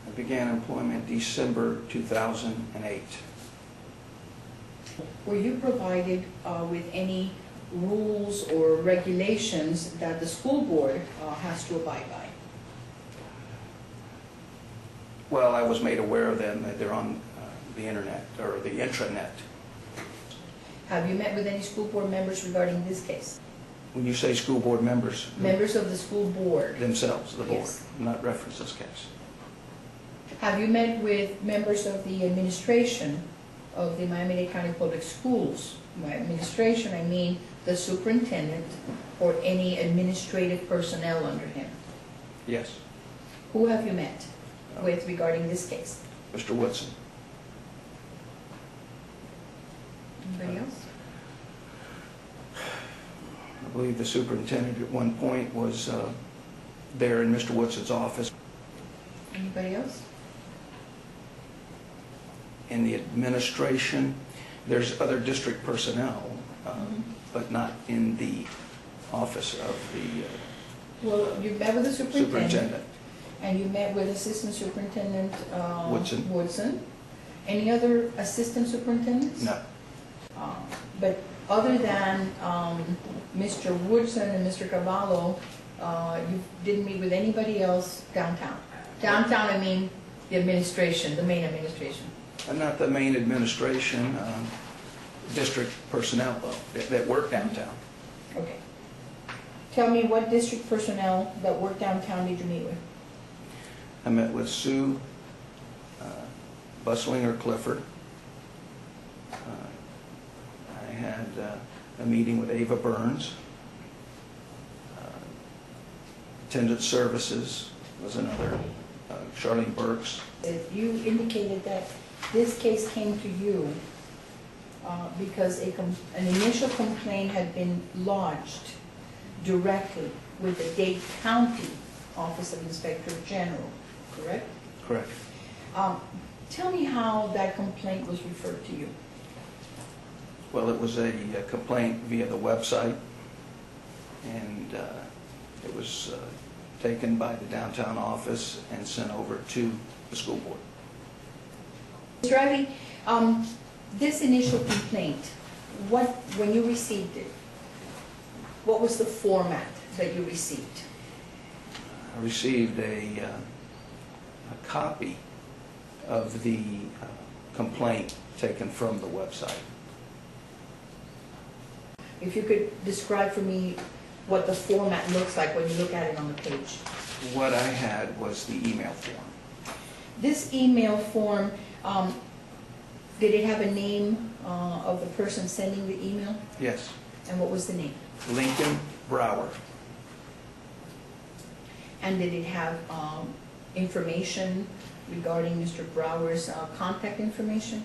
I began employment December 2008. Were you provided with any rules or regulations that the school board has to abide by? Well, I was made aware of them, that they're on the internet, or the intranet. Have you met with any school board members regarding this case? When you say school board members? Members of the school board. Themselves, the board, Yes. not reference this case. Have you met with members of the administration of the Miami-Dade County Public Schools? By administration, I mean the superintendent or any administrative personnel under him. Yes. Who have you met with regarding this case? Mr. Woodson. Anybody else? I believe the superintendent at one point was there in Mr. Woodson's office. Anybody else? In the administration, there's other district personnel, but not in the office of the Well, you met with the superintendent. And you met with Assistant Superintendent Woodson. Any other assistant superintendents? No. But other than Mr. Woodson and Mr. Cavallo, you didn't meet with anybody else downtown? Downtown, I mean the administration, the main administration. And not the main administration, district personnel though, that work downtown. Okay. Tell me what district personnel that work downtown did you meet with? I met with Sue Buslinger Clifford. I had a meeting with Ava Burns. Attendance Services was another, Charlene Burks. You indicated that this case came to you because an initial complaint had been lodged directly with the Dade County Office of Inspector General, correct? Correct. Tell me how that complaint was referred to you. Well, it was a complaint via the website, and it was taken by the downtown office and sent over to the school board. Mr. Ivy, this initial complaint, when you received it, what was the format that you received? I received a copy of the complaint taken from the website. If you could describe for me what the format looks like when you look at it on the page. What I had was the email form. This email form, did it have a name of the person sending the email? Yes. And what was the name? Lincoln Brower. And did it have information regarding Mr. Brower's contact information?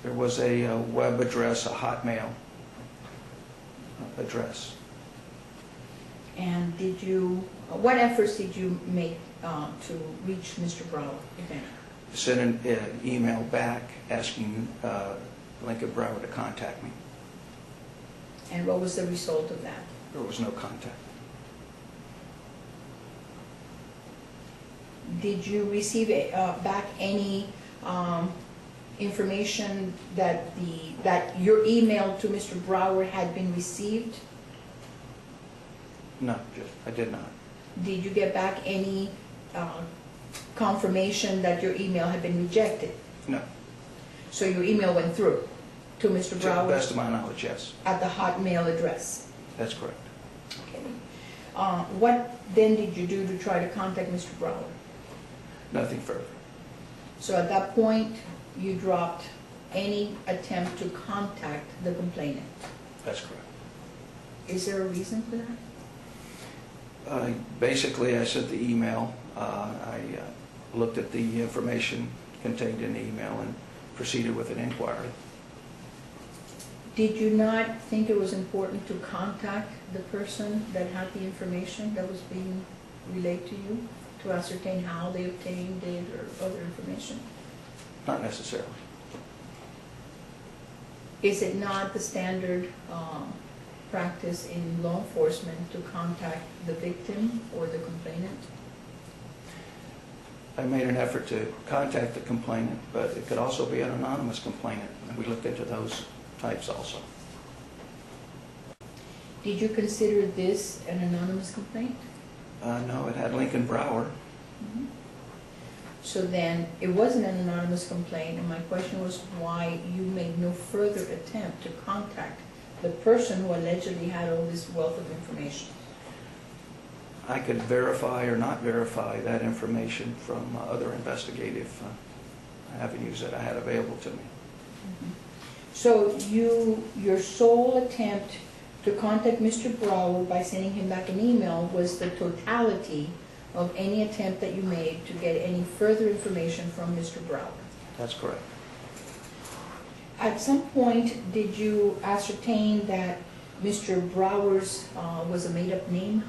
There was a web address, a Hotmail address. And what efforts did you make to reach Mr. Brower, if any? Sent an email back asking Lincoln Brower to contact me. And what was the result of that? There was no contact. Did you receive back any information that your email to Mr. Brower had been received? No, I did not. Did you get back any confirmation that your email had been rejected? No. So your email went through to Mr. Brower? To the best of my knowledge, yes. At the Hotmail address? That's correct. Okay. What then did you do to try to contact Mr. Brower? Nothing further. So at that point, you dropped any attempt to contact the complainant? That's correct. Is there a reason for that? Basically, I sent the email. I looked at the information contained in the email and proceeded with an inquiry. Did you not think it was important to contact the person that had the information that was being relayed to you to ascertain how they obtained it or other information? Not necessarily. Is it not the standard practice in law enforcement to contact the victim or the complainant? I made an effort to contact the complainant, but it could also be an anonymous complainant, and we looked into those types also. Did you consider this an anonymous complaint? No, it had Lincoln Brower. Mhm. So then, it wasn't an anonymous complaint, and my question was why you made no further attempt to contact the person who allegedly had all this wealth of information? I could verify or not verify that information from other investigative avenues that I had available to me. Mhm. So your sole attempt to contact Mr. Brower by sending him back an email was the totality of any attempt that you made to get any further information from Mr. Brower? That's correct. At some point, did you ascertain that Mr. Brower's was a made-up name?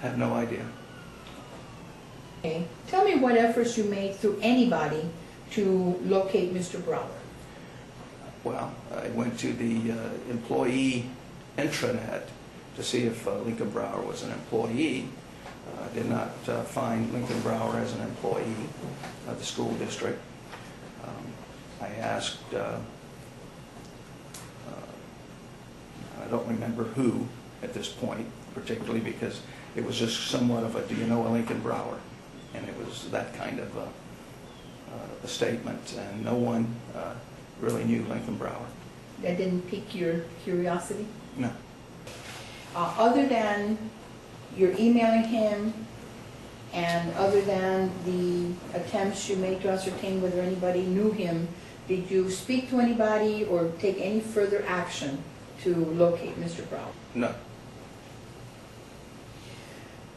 I have no idea. Okay. Tell me what efforts you made through anybody to locate Mr. Brower. Well, I went to the employee intranet to see if Lincoln Brower was an employee. I did not find Lincoln Brower as an employee of the school district. I asked, I don't remember who at this point, particularly because it was just somewhat of a, do you know a Lincoln Brower? And it was that kind of a statement, and no one really knew Lincoln Brower. That didn't pique your curiosity? No. Other than your emailing him, and other than the attempts you made to ascertain whether anybody knew him, did you speak to anybody or take any further action to locate Mr. Brower? No.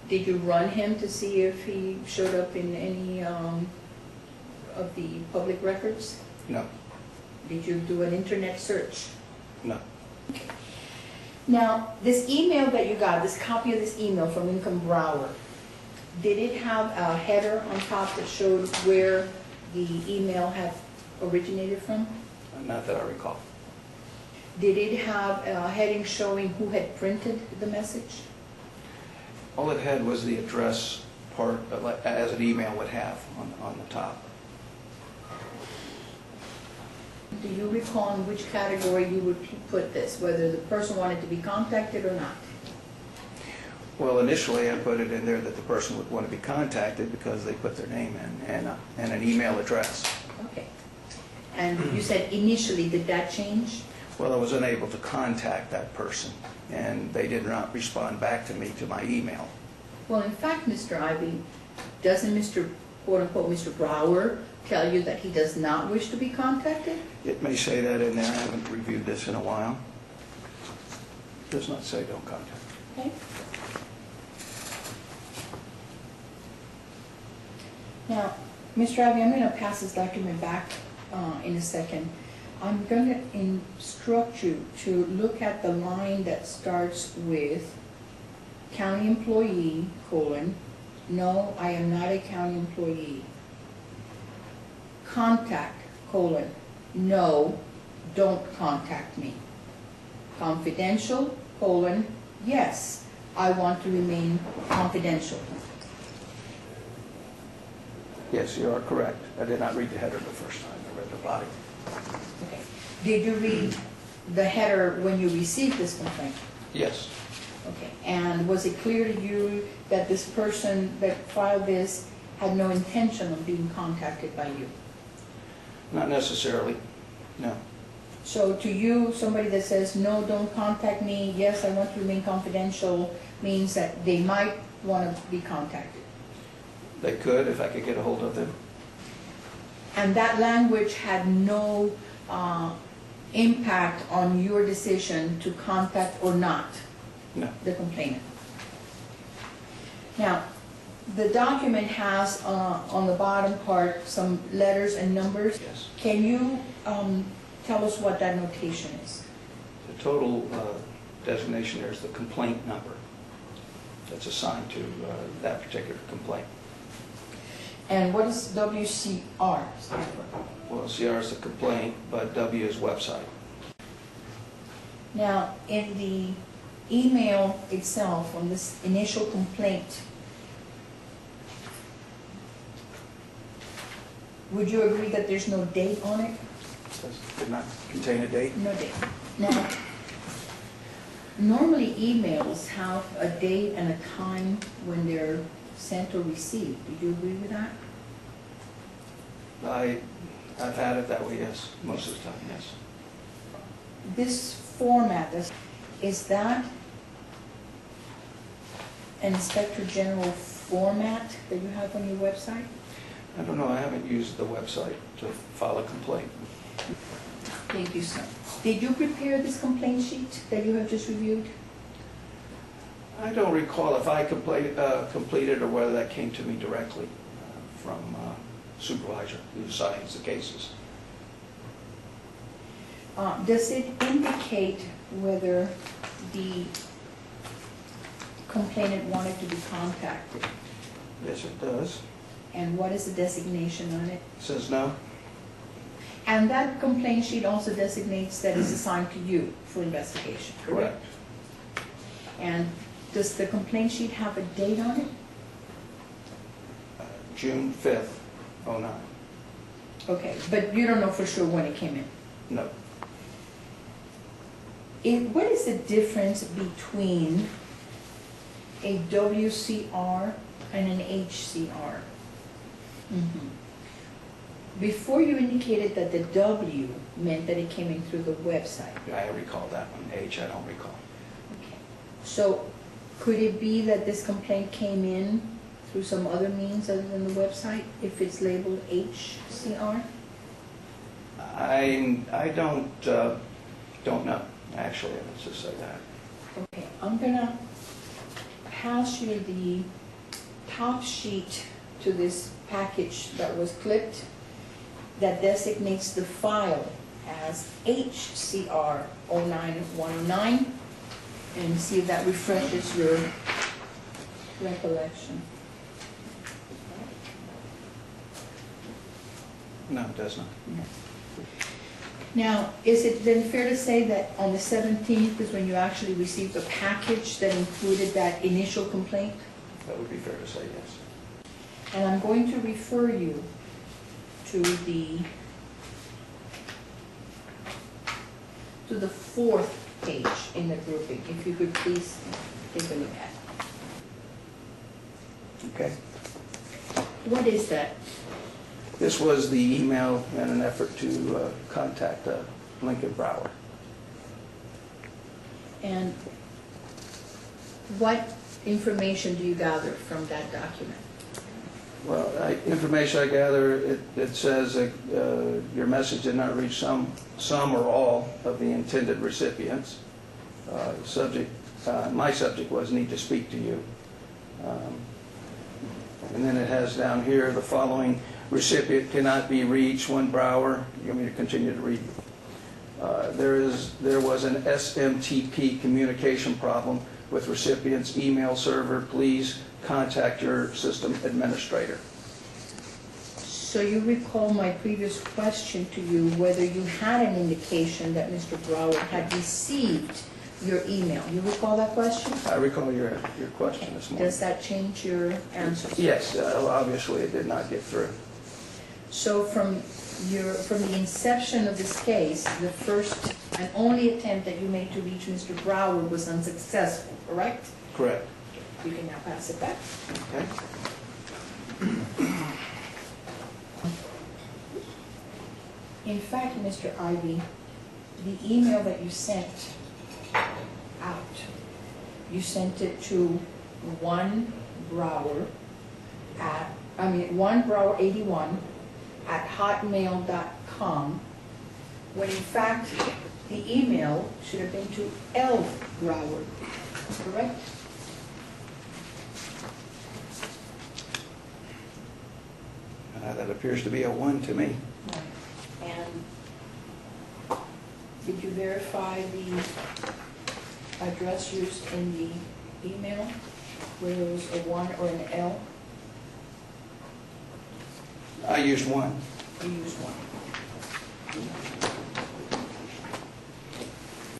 Did you run him to see if he showed up in any of the public records? No. Did you do an internet search? No. Now, this email that you got, this copy of this email from Lincoln Brower, did it have a header on top that showed where the email had originated from? Not that I recall. Did it have a heading showing who had printed the message? All it had was the address part, as an email would have on the top. Do you recall in which category you would put this, whether the person wanted to be contacted or not? Well, initially I put it in there that the person would want to be contacted because they put their name in and an email address. Okay. And you said initially, did that change? Well, I was unable to contact that person, and they did not respond back to me to my email. Well, in fact, Mr. Ivy, doesn't Mr. quote-unquote Mr. Brower tell you that he does not wish to be contacted? It may say that in there. I haven't reviewed this in a while. It does not say don't contact. Okay. Now, Mr. Ivy, I'm going to pass this document back in a second. I'm going to instruct you to look at the line that starts with county employee, colon, no, I am not a county employee. Contact, colon, no, don't contact me. Confidential, colon, yes, I want to remain confidential. Yes, you are correct. I did not read the header the first time. I read the body. Okay. Did you read the header when you received this complaint? Yes. Okay. And was it clear to you that this person that filed this had no intention of being contacted by you? Not necessarily, no. So to you, somebody that says, no, don't contact me, yes, I want to remain confidential, means that they might want to be contacted. They could if I could get a hold of them. And that language had no impact on your decision to contact or not No. the complainant. Now, the document has on the bottom part some letters and numbers. Yes. Can you tell us what that notation is? The total designation there is the complaint number that's assigned to that particular complaint. And what does WCR stand for? Well, CR is the complaint, but W is website. Now, in the email itself, on this initial complaint, Would you agree that there's no date on it? Did not contain a date. No date. Now, normally emails have a date and a time when they're sent or received. Do you agree with that? I've had it that way, yes, most of the time, yes. This format, is that an Inspector General format that you have on your website? I don't know, I haven't used the website to file a complaint. Thank you, sir. Did you prepare this complaint sheet that you have just reviewed? I don't recall if I completed or whether that came to me directly from supervisor who assigns the cases. Does it indicate whether the complainant wanted to be contacted? Yes, it does. And what is the designation on it? It says no. And that complaint sheet also designates that it's assigned to you for investigation, correct? And does the complaint sheet have a date on it? June 5th, 09. Okay, but you don't know for sure when it came in? No. What is the difference between a WCR and an HCR? Before you indicated that the W meant that it came in through the website. I recall that one. H, I don't recall. Okay. So could it be that this complaint came in through some other means other than the website, if it's labeled HCR? I don't know, actually, let's just say that. Okay, I'm gonna pass you the top sheet to this package that was clipped that designates the file as HCR 09109, and see if that refreshes your recollection. No, it does not. Now, is it then fair to say that on the 17th is when you actually received a package that included that initial complaint? That would be fair to say, yes. And I'm going to refer you to the fourth page in the grouping, if you could please take a look at it. Okay. What is that? This was the email in an effort to contact Lincoln Brower. And what information do you gather from that document? Well, information I gather, it says that your message did not reach some or all of the intended recipients. My subject was need to speak to you. And then it has down here the following: recipient cannot be reached, one Brower. You want me to continue to read? There was an SMTP communication problem with recipient's email server. Please contact your system administrator. So you recall my previous question to you, whether you had an indication that Mr. Brower had received your email. You recall that question? I recall your question this morning. Does that change your answer? Yes, obviously it did not get through. So from the inception of this case, the first and only attempt that you made to reach Mr. Brower was unsuccessful, correct? Correct. You can now pass it back. Okay. In fact, Mr. Ivy, the email that you sent out, you sent it to one Brower 81 at hotmail.com, when in fact the email should have been to L. Brower, correct? That appears to be a 1 to me. Right. And did you verify the address used in the email, whether it was a 1 or an L? I used 1. You used 1.